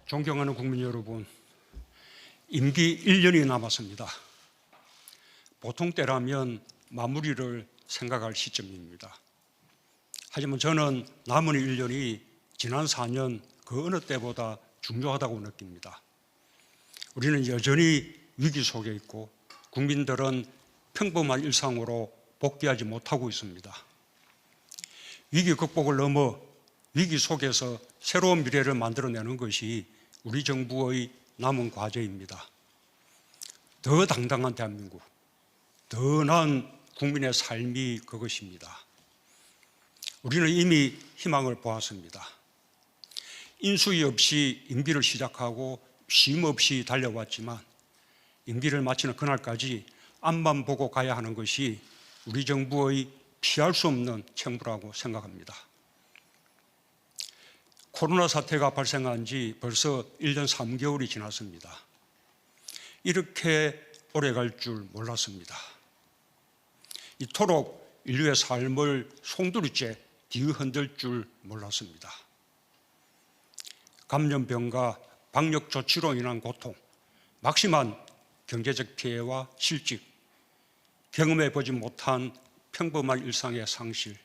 존경하는 국민 여러분, 임기 1년이 남았습니다. 보통 때라면 마무리를 생각할 시점입니다. 하지만 저는 남은 1년이 지난 4년 그 어느 때보다 중요하다고 느낍니다. 우리는 여전히 위기 속에 있고 국민들은 평범한 일상으로 복귀하지 못하고 있습니다. 위기 극복을 넘어 위기 속에서 새로운 미래를 만들어내는 것이 우리 정부의 남은 과제입니다. 더 당당한 대한민국, 더 나은 국민의 삶이 그것입니다. 우리는 이미 희망을 보았습니다. 인수위 없이 임기를 시작하고 쉼 없이 달려왔지만 임기를 마치는 그날까지 앞만 보고 가야 하는 것이 우리 정부의 피할 수 없는 책무라고 생각합니다. 코로나 사태가 발생한 지 벌써 1년 3개월이 지났습니다. 이렇게 오래 갈 줄 몰랐습니다. 이토록 인류의 삶을 송두리째 뒤흔들 줄 몰랐습니다. 감염병과 방역 조치로 인한 고통, 막심한 경제적 피해와 실직, 경험해보지 못한 평범한 일상의 상실,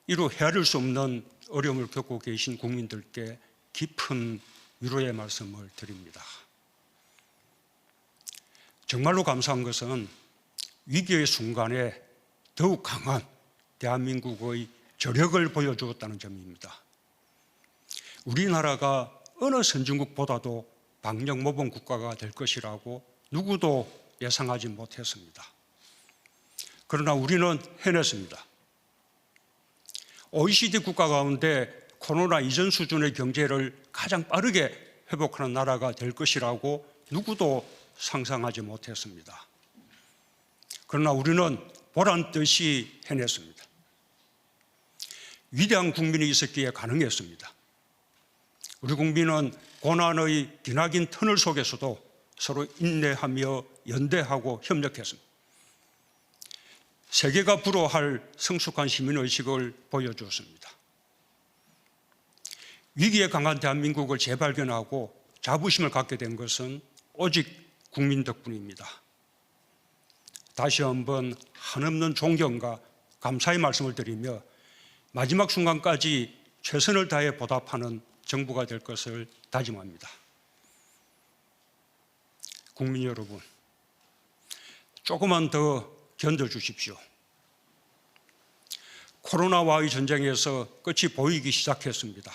이루 헤아릴 수 없는 어려움을 겪고 계신 국민들께 깊은 위로의 말씀을 드립니다. 정말로 감사한 것은 위기의 순간에 더욱 강한 대한민국의 저력을 보여주었다는 점입니다. 우리나라가 어느 선진국보다도 방역 모범 국가가 될 것이라고 누구도 예상하지 못했습니다. 그러나 우리는 해냈습니다. OECD 국가 가운데 코로나 이전 수준의 경제를 가장 빠르게 회복하는 나라가 될 것이라고 누구도 상상하지 못했습니다. 그러나 우리는 보란듯이 해냈습니다. 위대한 국민이 있었기에 가능했습니다. 우리 국민은 고난의 기나긴 터널 속에서도 서로 인내하며 연대하고 협력했습니다. 세계가 부러워할 성숙한 시민의식을 보여주었습니다. 위기에 강한 대한민국을 재발견하고 자부심을 갖게 된 것은 오직 국민 덕분입니다. 다시 한번 한없는 존경과 감사의 말씀을 드리며 마지막 순간까지 최선을 다해 보답하는 정부가 될 것을 다짐합니다. 국민 여러분, 조금만 더 견뎌주십시오. 코로나와의 전쟁에서 끝이 보이기 시작했습니다.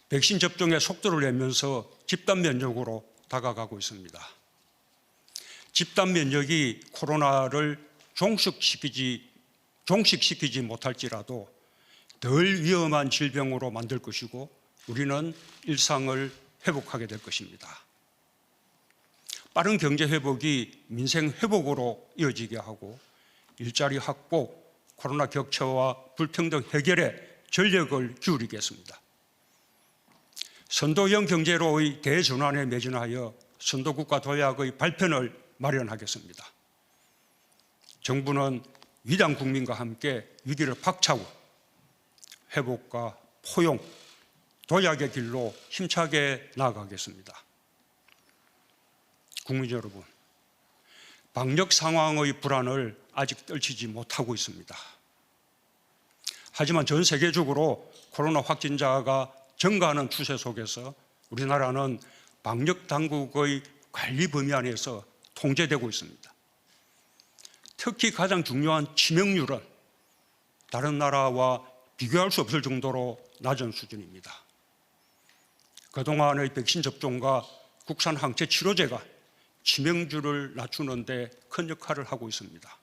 백신 접종의 속도를 내면서 집단 면역으로 다가가고 있습니다. 집단 면역이 코로나를 종식시키지 못할지라도 덜 위험한 질병으로 만들 것이고 우리는 일상을 회복하게 될 것입니다. 빠른 경제 회복이 민생 회복으로 이어지게 하고 일자리 확보, 코로나 격차와 불평등 해결에 전력을 기울이겠습니다. 선도형 경제로의 대전환에 매진하여 선도국가 도약의 발편을 마련하겠습니다. 정부는 위대한 국민과 함께 위기를 박차고 회복과 포용, 도약의 길로 힘차게 나아가겠습니다. 국민 여러분, 방역 상황의 불안을 아직 떨치지 못하고 있습니다. 하지만 전 세계적으로 코로나 확진자가 증가하는 추세 속에서 우리나라는 방역 당국의 관리 범위 안에서 통제되고 있습니다. 특히 가장 중요한 치명률은 다른 나라와 비교할 수 없을 정도로 낮은 수준입니다. 그동안의 백신 접종과 국산 항체 치료제가 치명률을 낮추는 데 큰 역할을 하고 있습니다.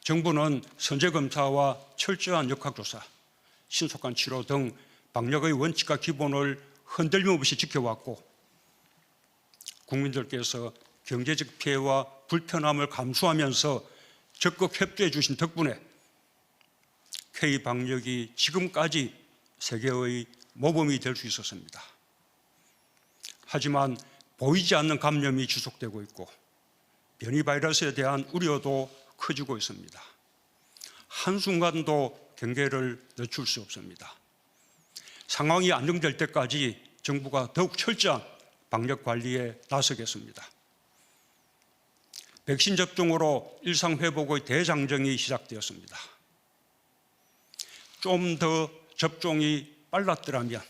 정부는 선제검사와 철저한 역학조사, 신속한 치료 등 방역의 원칙과 기본을 흔들림 없이 지켜왔고 국민들께서 경제적 피해와 불편함을 감수하면서 적극 협조해 주신 덕분에 K방역이 지금까지 세계의 모범이 될 수 있었습니다. 하지만 보이지 않는 감염이 지속되고 있고 변이 바이러스에 대한 우려도 커지고 있습니다. 한순간도 경계를 늦출 수 없습니다. 상황이 안정될 때까지 정부가 더욱 철저한 방역 관리에 나서겠습니다. 백신 접종으로 일상 회복의 대장정이 시작되었습니다. 좀 더 접종이 빨랐더라면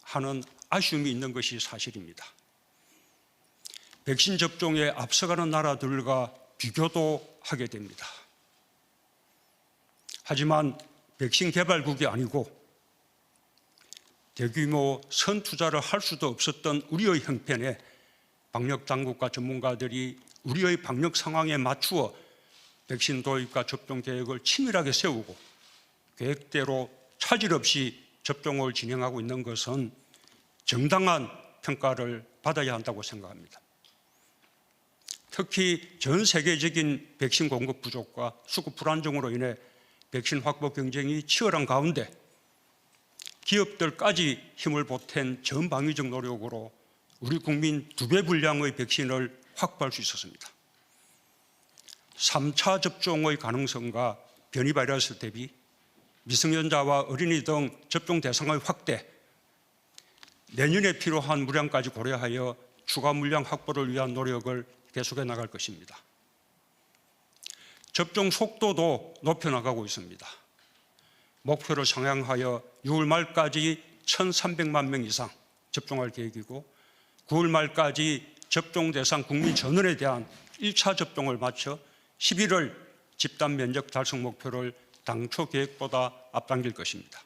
하는 아쉬움이 있는 것이 사실입니다. 백신 접종에 앞서가는 나라들과 비교도 하게 됩니다. 하지만 백신 개발국이 아니고 대규모 선투자를 할 수도 없었던 우리의 형편에 방역 당국과 전문가들이 우리의 방역 상황에 맞추어 백신 도입과 접종 계획을 치밀하게 세우고 계획대로 차질 없이 접종을 진행하고 있는 것은 정당한 평가를 받아야 한다고 생각합니다. 특히 전 세계적인 백신 공급 부족과 수급 불안정으로 인해 백신 확보 경쟁이 치열한 가운데 기업들까지 힘을 보탠 전방위적 노력으로 우리 국민 2배 분량의 백신을 확보할 수 있었습니다. 3차 접종의 가능성과 변이 바이러스 대비 미성년자와 어린이 등 접종 대상의 확대, 내년에 필요한 물량까지 고려하여 추가 물량 확보를 위한 노력을 계속해 나갈 것입니다. 접종 속도도 높여나가고 있습니다. 목표를 상향하여 6월 말까지 1,300만 명 이상 접종할 계획이고 9월 말까지 접종 대상 국민 전원에 대한 1차 접종을 마쳐 11월 집단 면역 달성 목표를 당초 계획보다 앞당길 것입니다.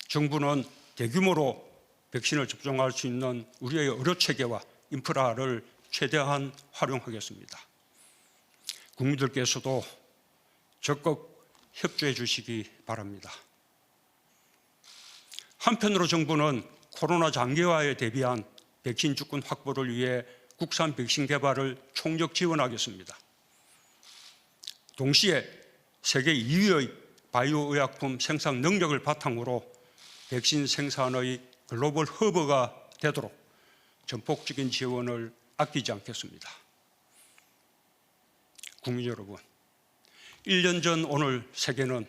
정부는 대규모로 백신을 접종할 수 있는 우리의 의료체계와 인프라를 최대한 활용하겠습니다. 국민들께서도 적극 협조해 주시기 바랍니다. 한편으로 정부는 코로나 장기화에 대비한 백신 주권 확보를 위해 국산 백신 개발을 총력 지원하겠습니다. 동시에 세계 2위의 바이오 의약품 생산 능력을 바탕으로 백신 생산의 글로벌 허브가 되도록 전폭적인 지원을 아끼지 않겠습니다. 국민 여러분, 1년 전 오늘 세계는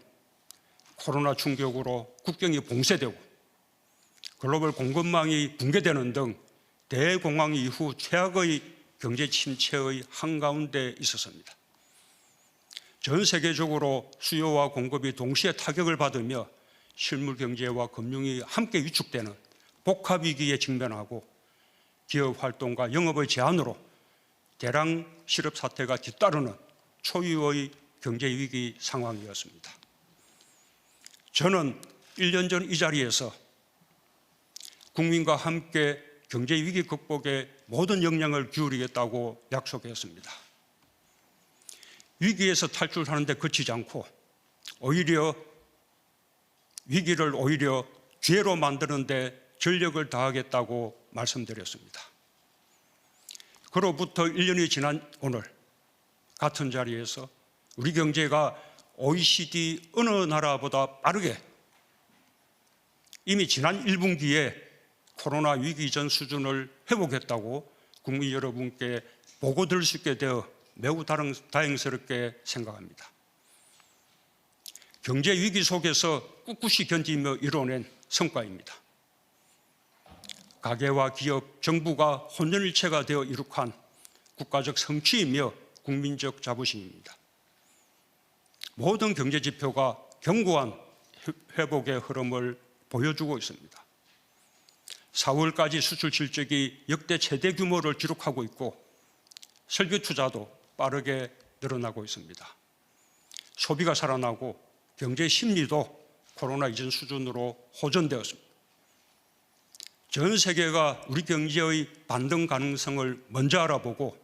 코로나 충격으로 국경이 봉쇄되고 글로벌 공급망이 붕괴되는 등 대공황 이후 최악의 경제 침체의 한가운데 있었습니다. 전 세계적으로 수요와 공급이 동시에 타격을 받으며 실물 경제와 금융이 함께 위축되는 복합 위기에 직면하고 기업 활동과 영업의 제한으로 대량 실업 사태가 뒤따르는 초유의 경제 위기 상황이었습니다. 저는 1년 전 이 자리에서 국민과 함께 경제 위기 극복에 모든 역량을 기울이겠다고 약속했습니다. 위기에서 탈출하는 데 그치지 않고 위기를 오히려 기회로 만드는 데 전력을 다하겠다고 말씀드렸습니다. 그로부터 1년이 지난 오늘 같은 자리에서 우리 경제가 OECD 어느 나라보다 빠르게 이미 지난 1분기에 코로나 위기 전 수준을 회복했다고 국민 여러분께 보고 드릴 수 있게 되어 매우 다행스럽게 생각합니다. 경제 위기 속에서 꿋꿋이 견디며 이뤄낸 성과입니다. 가계와 기업, 정부가 혼연일체가 되어 이룩한 국가적 성취이며 국민적 자부심입니다. 모든 경제 지표가 견고한 회복의 흐름을 보여주고 있습니다. 4월까지 수출 실적이 역대 최대 규모를 기록하고 있고 설비 투자도 빠르게 늘어나고 있습니다. 소비가 살아나고 경제 심리도 코로나 이전 수준으로 호전되었습니다. 전 세계가 우리 경제의 반등 가능성을 먼저 알아보고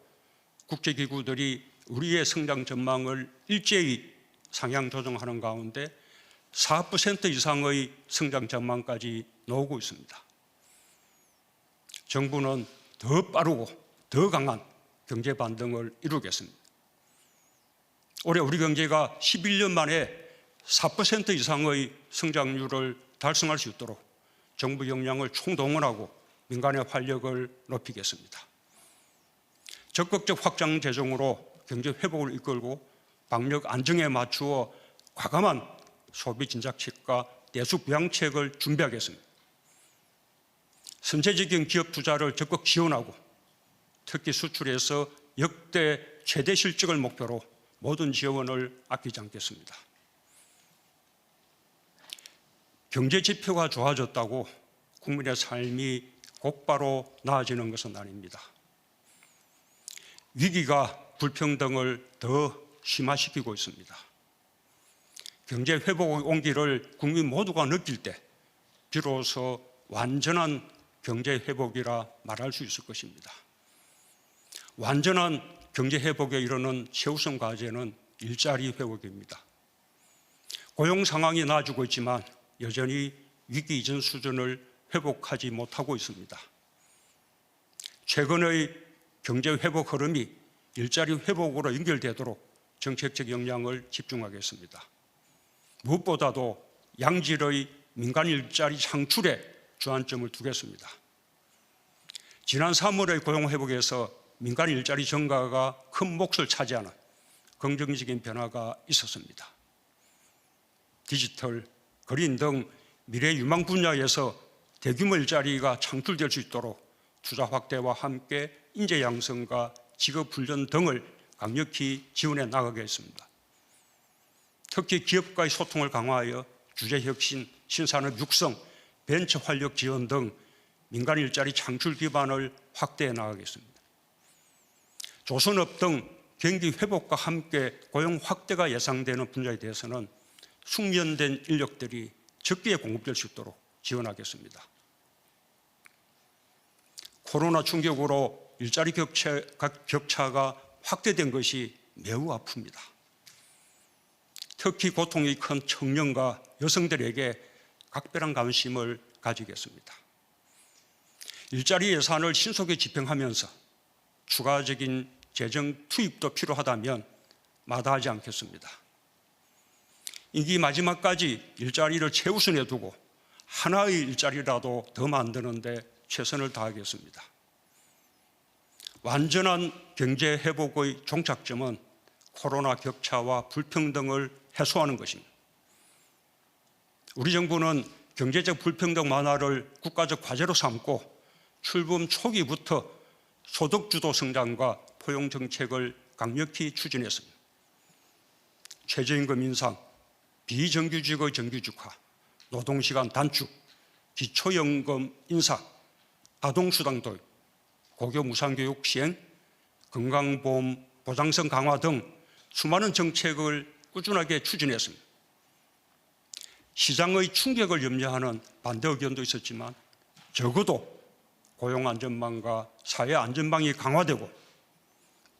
국제기구들이 우리의 성장 전망을 일제히 상향 조정하는 가운데 4% 이상의 성장 전망까지 나오고 있습니다. 정부는 더 빠르고 더 강한 경제 반등을 이루겠습니다. 올해 우리 경제가 11년 만에 4% 이상의 성장률을 달성할 수 있도록 정부 역량을 총동원하고 민간의 활력을 높이겠습니다. 적극적 확장 재정으로 경제 회복을 이끌고 방역 안정에 맞추어 과감한 소비 진작책과 대수 부양책을 준비하겠습니다. 선제적인 기업 투자를 적극 지원하고 특히 수출에서 역대 최대 실적을 목표로 모든 지원을 아끼지 않겠습니다. 경제 지표가 좋아졌다고 국민의 삶이 곧바로 나아지는 것은 아닙니다. 위기가 불평등을 더 심화시키고 있습니다. 경제 회복의 온기를 국민 모두가 느낄 때 비로소 완전한 경제 회복이라 말할 수 있을 것입니다. 완전한 경제 회복에 이르는 최우선 과제는 일자리 회복입니다. 고용 상황이 나아지고 있지만 여전히 위기 이전 수준을 회복하지 못하고 있습니다. 최근의 경제 회복 흐름이 일자리 회복으로 연결되도록 정책적 역량을 집중하겠습니다. 무엇보다도 양질의 민간 일자리 창출에 주안점을 두겠습니다. 지난 3월의 고용 회복에서 민간 일자리 증가가 큰 몫을 차지하는 긍정적인 변화가 있었습니다. 디지털, 그린 등 미래 유망 분야에서 대규모 일자리가 창출될 수 있도록 투자 확대와 함께 인재 양성과 직업 훈련 등을 강력히 지원해 나가겠습니다. 특히 기업과의 소통을 강화하여 규제 혁신, 신산업 육성, 벤처 활력 지원 등 민간 일자리 창출 기반을 확대해 나가겠습니다. 조선업 등 경기 회복과 함께 고용 확대가 예상되는 분야에 대해서는 숙련된 인력들이 적기에 공급될 수 있도록 지원하겠습니다. 코로나 충격으로 일자리 격차가 확대된 것이 매우 아픕니다. 특히 고통이 큰 청년과 여성들에게 각별한 관심을 가지겠습니다. 일자리 예산을 신속히 집행하면서 추가적인 재정 투입도 필요하다면 마다하지 않겠습니다. 임기 마지막까지 일자리를 최우선에 두고 하나의 일자리라도 더 만드는 데 최선을 다하겠습니다. 완전한 경제 회복의 종착점은 코로나 격차와 불평등을 해소하는 것입니다. 우리 정부는 경제적 불평등 완화를 국가적 과제로 삼고 출범 초기부터 소득주도 성장과 포용 정책을 강력히 추진했습니다. 최저임금 인상, 비정규직의 정규직화, 노동시간 단축, 기초연금 인상, 아동수당 도입, 고교 무상교육 시행, 건강보험 보장성 강화 등 수많은 정책을 꾸준하게 추진했습니다. 시장의 충격을 염려하는 반대 의견도 있었지만 적어도 고용안전망과 사회안전망이 강화되고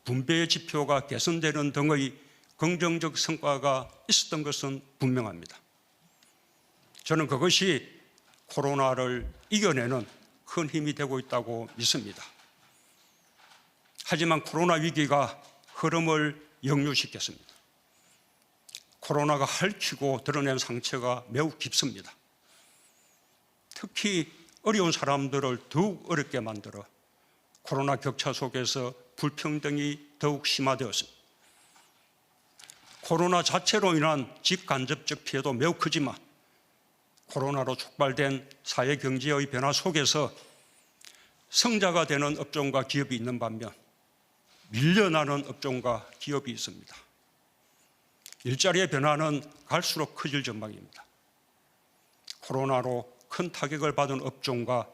분배의 지표가 개선되는 등의 긍정적 성과가 있었던 것은 분명합니다. 저는 그것이 코로나를 이겨내는 큰 힘이 되고 있다고 믿습니다. 하지만 코로나 위기가 흐름을 역류시켰습니다. 코로나가 핥히고 드러낸 상처가 매우 깊습니다. 특히 어려운 사람들을 더욱 어렵게 만들어 코로나 격차 속에서 불평등이 더욱 심화되었습니다. 코로나 자체로 인한 직간접적 피해도 매우 크지만 코로나로 촉발된 사회 경제의 변화 속에서 성자가 되는 업종과 기업이 있는 반면 밀려나는 업종과 기업이 있습니다. 일자리의 변화는 갈수록 커질 전망입니다. 코로나로 큰 타격을 받은 업종과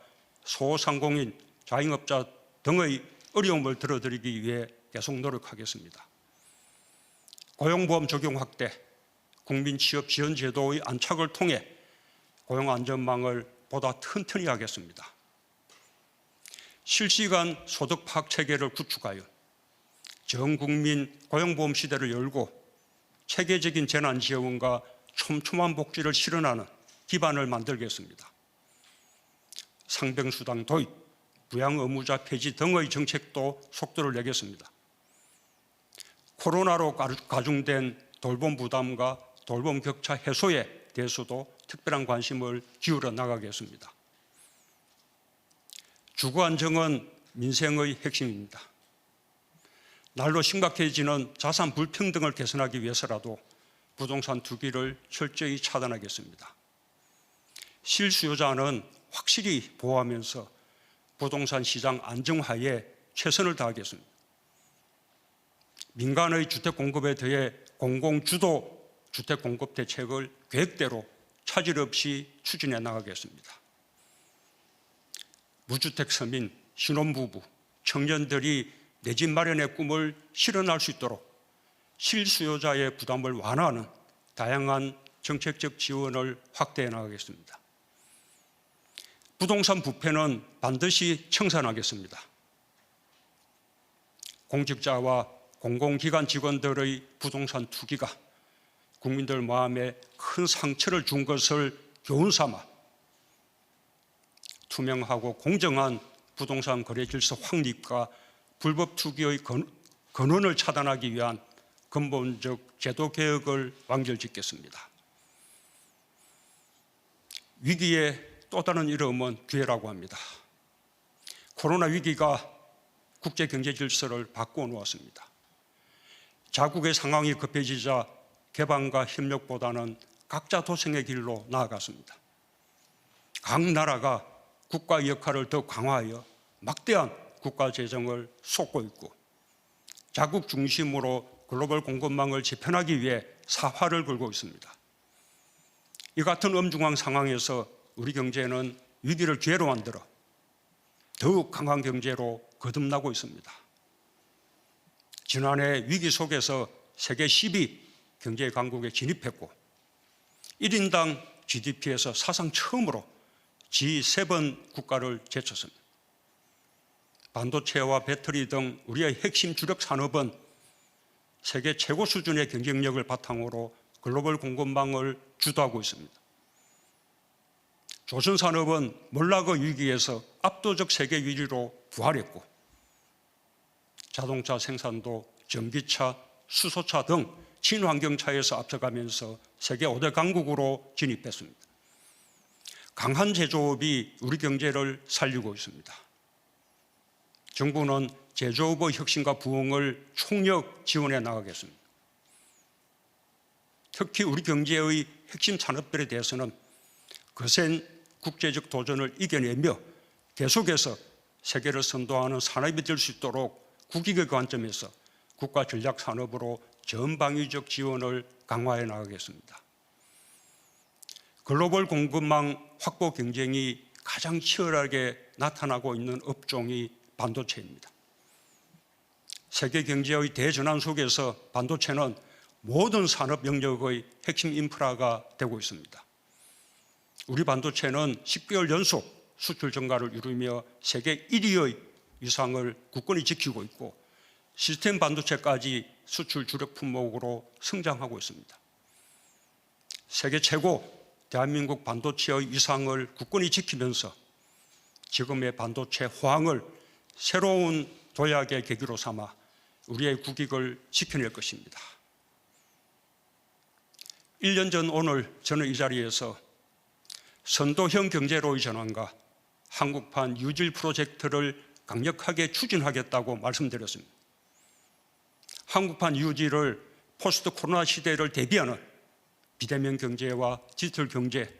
소상공인, 자영업자 등의 어려움을 덜어드리기 위해 계속 노력하겠습니다. 고용보험 적용 확대, 국민 취업 지원 제도의 안착을 통해 고용 안전망을 보다 튼튼히 하겠습니다. 실시간 소득 파악 체계를 구축하여 전 국민 고용보험 시대를 열고 체계적인 재난 지원과 촘촘한 복지를 실현하는 기반을 만들겠습니다. 상병수당 도입, 부양 의무자 폐지 등의 정책도 속도를 내겠습니다. 코로나로 가중된 돌봄 부담과 돌봄 격차 해소에 대해서도 특별한 관심을 기울여 나가겠습니다. 주거 안정은 민생의 핵심입니다. 날로 심각해지는 자산 불평등을 개선하기 위해서라도 부동산 투기를 철저히 차단하겠습니다. 실수요자는 확실히 보호하면서 부동산 시장 안정화에 최선을 다하겠습니다. 민간의 주택 공급에 더해 공공주도 주택 공급 대책을 계획대로 차질 없이 추진해 나가겠습니다. 무주택 서민, 신혼부부, 청년들이 내 집 마련의 꿈을 실현할 수 있도록 실수요자의 부담을 완화하는 다양한 정책적 지원을 확대해 나가겠습니다. 부동산 부패는 반드시 청산하겠습니다. 공직자와 공공기관 직원들의 부동산 투기가 국민들 마음에 큰 상처를 준 것을 교훈 삼아 투명하고 공정한 부동산 거래 질서 확립과 불법 투기의 근원을 차단하기 위한 근본적 제도 개혁을 완결짓겠습니다. 위기의 또 다른 이름은 기회라고 합니다. 코로나 위기가 국제 경제 질서를 바꾸어 놓았습니다. 자국의 상황이 급해지자 개방과 협력보다는 각자 도생의 길로 나아갔습니다. 각 나라가 국가 역할을 더 강화하여 막대한 국가 재정을 쏟고 있고 자국 중심으로 글로벌 공급망을 재편하기 위해 사활을 걸고 있습니다. 이 같은 엄중한 상황에서 우리 경제는 위기를 기회로 만들어 더욱 강한 경제로 거듭나고 있습니다. 지난해 위기 속에서 세계 10위 경제 강국에 진입했고 1인당 GDP에서 사상 처음으로 G7 국가를 제쳤습니다. 반도체와 배터리 등 우리의 핵심 주력 산업은 세계 최고 수준의 경쟁력을 바탕으로 글로벌 공급망을 주도하고 있습니다. 조선산업은 몰락의 위기에서 압도적 세계 1위로 부활했고 자동차 생산도 전기차, 수소차 등 친환경차에서 앞서가면서 세계 5대 강국으로 진입했습니다. 강한 제조업이 우리 경제를 살리고 있습니다. 정부는 제조업의 혁신과 부흥을 총력 지원해 나가겠습니다. 특히 우리 경제의 핵심 산업들에 대해서는 거센 국제적 도전을 이겨내며 계속해서 세계를 선도하는 산업이 될 수 있도록 국익의 관점에서 국가 전략 산업으로 전방위적 지원을 강화해 나가겠습니다. 글로벌 공급망 확보 경쟁이 가장 치열하게 나타나고 있는 업종이 반도체입니다. 세계 경제의 대전환 속에서 반도체는 모든 산업 영역의 핵심 인프라가 되고 있습니다. 우리 반도체는 10개월 연속 수출 증가를 이루며 세계 1위의 위상을 굳건히 지키고 있고 시스템 반도체까지 수출 주력 품목으로 성장하고 있습니다. 세계 최고 대한민국 반도체의 위상을 굳건히 지키면서 지금의 반도체 호황을 새로운 도약의 계기로 삼아 우리의 국익을 지켜낼 것입니다. 1년 전 오늘 저는 이 자리에서 선도형 경제로의 전환과 한국판 뉴딜 프로젝트를 강력하게 추진하겠다고 말씀드렸습니다. 한국판 뉴딜을 포스트 코로나 시대를 대비하는 비대면 경제와 디지털 경제,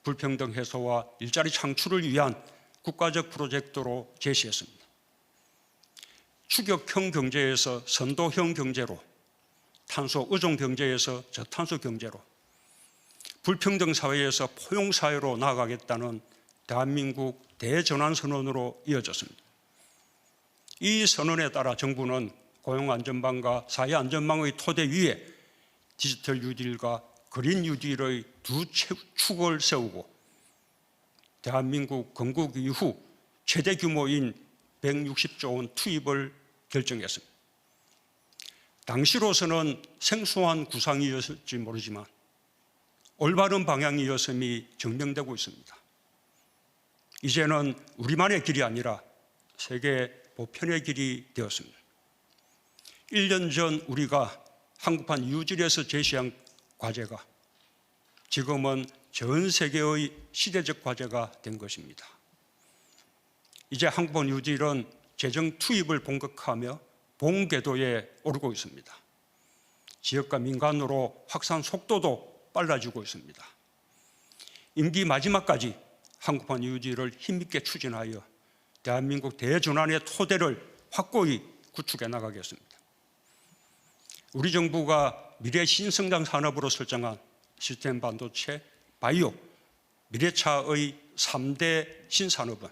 불평등 해소와 일자리 창출을 위한 국가적 프로젝트로 제시했습니다. 추격형 경제에서 선도형 경제로, 탄소 의존 경제에서 저탄소 경제로, 불평등 사회에서 포용 사회로 나아가겠다는 대한민국 대전환 선언으로 이어졌습니다. 이 선언에 따라 정부는 고용안전망과 사회안전망의 토대 위에 디지털 뉴딜과 그린 뉴딜의 두 축을 세우고 대한민국 건국 이후 최대 규모인 160조 원 투입을 결정했습니다. 당시로서는 생소한 구상이었을지 모르지만 올바른 방향이었음이 증명되고 있습니다. 이제는 우리만의 길이 아니라 세계 보편의 길이 되었습니다. 1년 전 우리가 한국판 뉴딜에서 제시한 과제가 지금은 전 세계의 시대적 과제가 된 것입니다. 이제 한국판 뉴딜은 재정 투입을 본격화하며 본 궤도에 오르고 있습니다. 지역과 민간으로 확산 속도도 빨라지고 있습니다. 임기 마지막까지 한국판 유지를 힘있게 추진하여 대한민국 대전환의 토대를 확고히 구축해 나가겠습니다. 우리 정부가 미래 신성장 산업으로 설정한 시스템 반도체, 바이오, 미래차의 3대 신산업은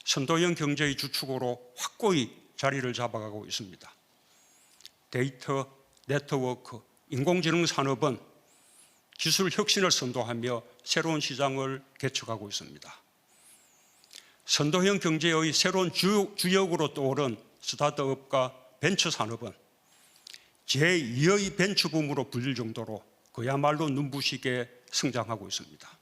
선도형 경제의 주축으로 확고히 자리를 잡아가고 있습니다. 데이터, 네트워크, 인공지능 산업은 기술 혁신을 선도하며 새로운 시장을 개척하고 있습니다. 선도형 경제의 새로운 주역으로 떠오른 스타트업과 벤처 산업은 제2의 벤처붐으로 불릴 정도로 그야말로 눈부시게 성장하고 있습니다.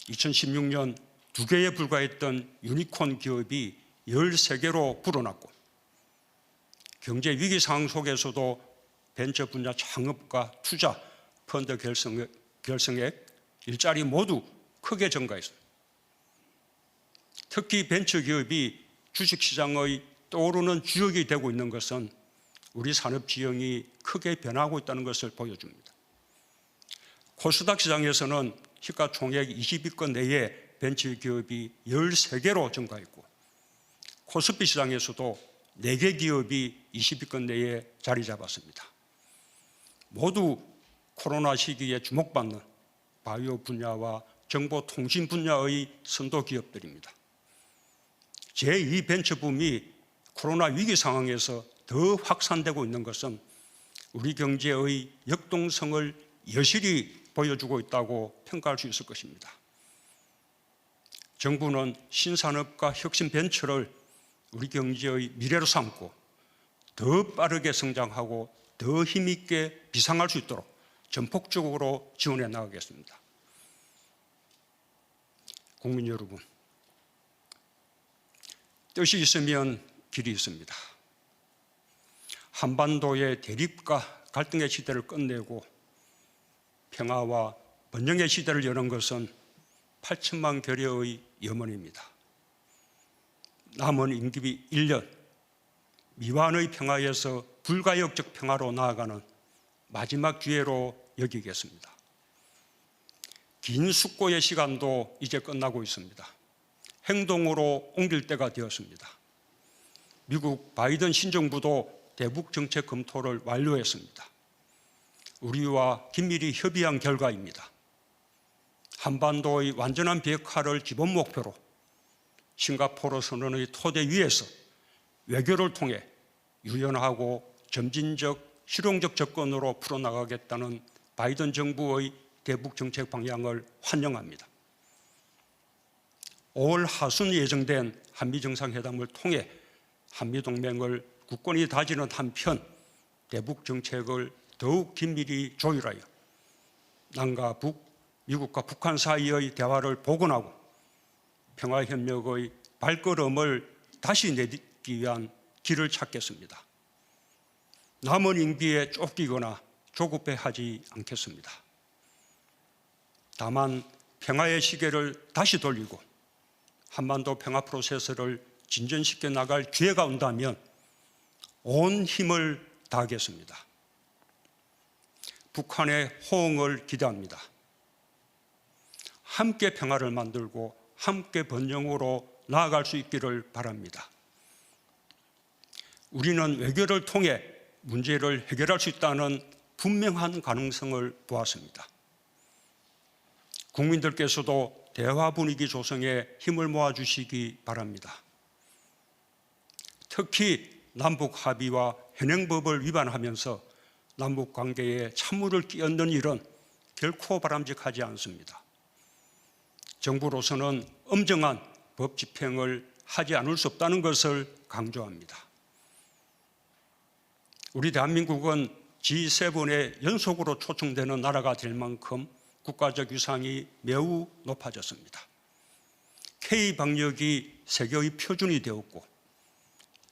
2016년 2개에 불과했던 유니콘 기업이 13개로 불어났고, 경제 위기 상황 속에서도 벤처 분야 창업과 투자, 펀드 결성액, 일자리 모두 크게 증가했습니다. 특히 벤처 기업이 주식시장의 떠오르는 주역이 되고 있는 것은 우리 산업 지형이 크게 변하고 있다는 것을 보여줍니다. 코스닥 시장에서는 시가총액 20위권 내에 벤처 기업이 13개로 증가했고, 코스피 시장에서도 4개 기업이 20위권 내에 자리 잡았습니다. 모두 코로나 시기에 주목받는 바이오 분야와 정보통신 분야의 선도 기업들입니다. 제2 벤처붐이 코로나 위기 상황에서 더 확산되고 있는 것은 우리 경제의 역동성을 여실히 보여주고 있다고 평가할 수 있을 것입니다. 정부는 신산업과 혁신 벤처를 우리 경제의 미래로 삼고 더 빠르게 성장하고 더 힘있게 비상할 수 있도록 전폭적으로 지원해 나가겠습니다. 국민 여러분, 뜻이 있으면 길이 있습니다. 한반도의 대립과 갈등의 시대를 끝내고 평화와 번영의 시대를 여는 것은 8천만 결여의 염원입니다. 남은 임기 1년, 미완의 평화에서 불가역적 평화로 나아가는 마지막 기회로 여기겠습니다. 긴 숙고의 시간도 이제 끝나고 있습니다. 행동으로 옮길 때가 되었습니다. 미국 바이든 신정부도 대북 정책 검토를 완료했습니다. 우리와 긴밀히 협의한 결과입니다. 한반도의 완전한 비핵화를 기본 목표로 싱가포르 선언의 토대 위에서 외교를 통해 유연하고 점진적, 실용적 접근으로 풀어나가겠다는 바이든 정부의 대북 정책 방향을 환영합니다. 5월 하순 예정된 한미 정상회담을 통해 한미동맹을 굳건히 다지는 한편 대북 정책을 더욱 긴밀히 조율하여 남과 북, 미국과 북한 사이의 대화를 복원하고 평화협력의 발걸음을 다시 내딛기 위한 길을 찾겠습니다. 남은 임기에 쫓기거나 조급해하지 않겠습니다. 다만 평화의 시계를 다시 돌리고 한반도 평화 프로세스를 진전시켜 나갈 기회가 온다면 온 힘을 다하겠습니다. 북한의 호응을 기대합니다. 함께 평화를 만들고 함께 번영으로 나아갈 수 있기를 바랍니다. 우리는 외교를 통해 문제를 해결할 수 있다는 분명한 가능성을 보았습니다. 국민들께서도 대화 분위기 조성에 힘을 모아주시기 바랍니다. 특히 남북 합의와 현행법을 위반하면서 남북 관계에 찬물을 끼얹는 일은 결코 바람직하지 않습니다. 정부로서는 엄정한 법 집행을 하지 않을 수 없다는 것을 강조합니다. 우리 대한민국은 G7에 연속으로 초청되는 나라가 될 만큼 국가적 위상이 매우 높아졌습니다. K-방역이 세계의 표준이 되었고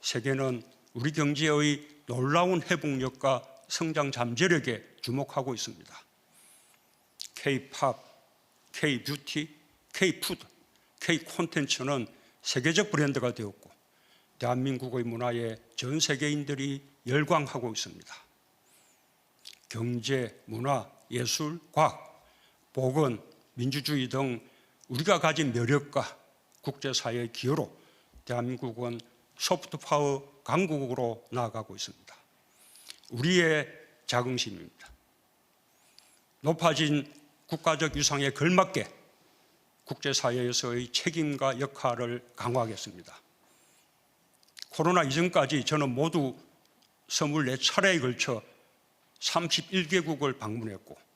세계는 우리 경제의 놀라운 회복력과 성장 잠재력에 주목하고 있습니다. K-팝, K-뷰티, K-푸드, K-콘텐츠는 세계적 브랜드가 되었고 대한민국의 문화에 전 세계인들이 열광하고 있습니다. 경제, 문화, 예술, 과학, 보건, 민주주의 등 우리가 가진 매력과 국제사회의 기여로 대한민국은 소프트파워 강국으로 나아가고 있습니다. 우리의 자긍심입니다. 높아진 국가적 위상에 걸맞게 국제사회에서의 책임과 역할을 강화하겠습니다. 코로나 이전까지 저는 모두 24차례에 걸쳐 31개국을 방문했고,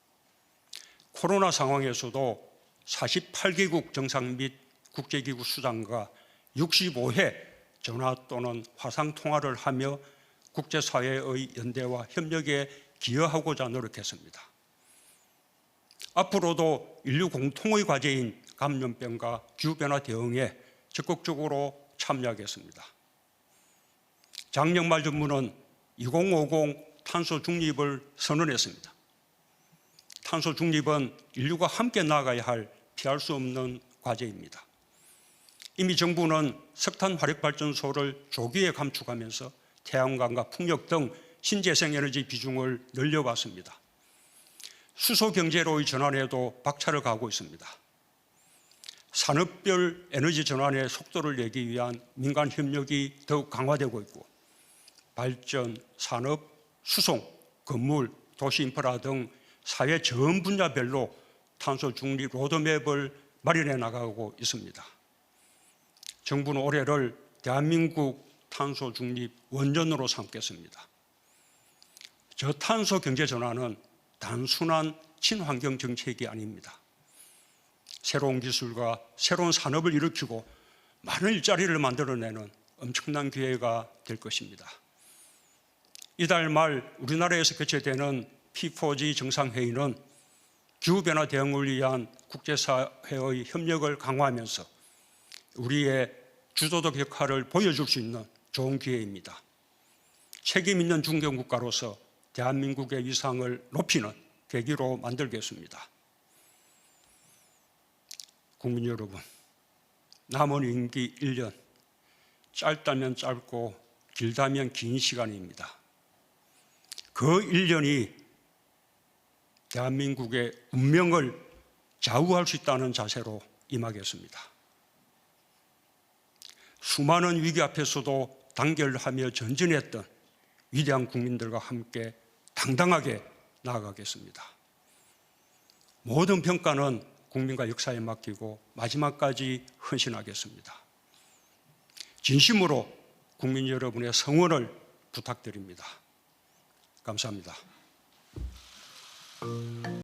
코로나 상황에서도 48개국 정상 및 국제기구 수장과 65회 전화 또는 화상 통화를 하며 국제사회의 연대와 협력에 기여하고자 노력했습니다. 앞으로도 인류 공통의 과제인 감염병과 기후변화 대응에 적극적으로 참여하겠습니다. 작년 말 정부는 2050 탄소 중립을 선언했습니다. 탄소 중립은 인류가 함께 나아가야 할 피할 수 없는 과제입니다. 이미 정부는 석탄 화력발전소를 조기에 감축하면서 태양광과 풍력 등 신재생 에너지 비중을 늘려왔습니다. 수소 경제로의 전환에도 박차를 가하고 있습니다. 산업별 에너지 전환의 속도를 내기 위한 민간 협력이 더욱 강화되고 있고, 발전, 산업, 수송, 건물, 도시 인프라 등 사회 전 분야별로 탄소 중립 로드맵을 마련해 나가고 있습니다. 정부는 올해를 대한민국 탄소 중립 원전으로 삼겠습니다. 저탄소 경제 전환은 단순한 친환경 정책이 아닙니다. 새로운 기술과 새로운 산업을 일으키고 많은 일자리를 만들어내는 엄청난 기회가 될 것입니다. 이달 말 우리나라에서 개최되는 P4G 정상회의는 기후변화 대응을 위한 국제사회의 협력을 강화하면서 우리의 주도적 역할을 보여줄 수 있는 좋은 기회입니다. 책임 있는 중견국가로서 대한민국의 위상을 높이는 계기로 만들겠습니다. 국민 여러분, 남은 임기 1년, 짧다면 짧고 길다면 긴 시간입니다. 그 1년이 대한민국의 운명을 좌우할 수 있다는 자세로 임하겠습니다. 수많은 위기 앞에서도 단결하며 전진했던 위대한 국민들과 함께 당당하게 나아가겠습니다. 모든 평가는 국민과 역사에 맡기고 마지막까지 헌신하겠습니다. 진심으로 국민 여러분의 성원을 부탁드립니다. 감사합니다.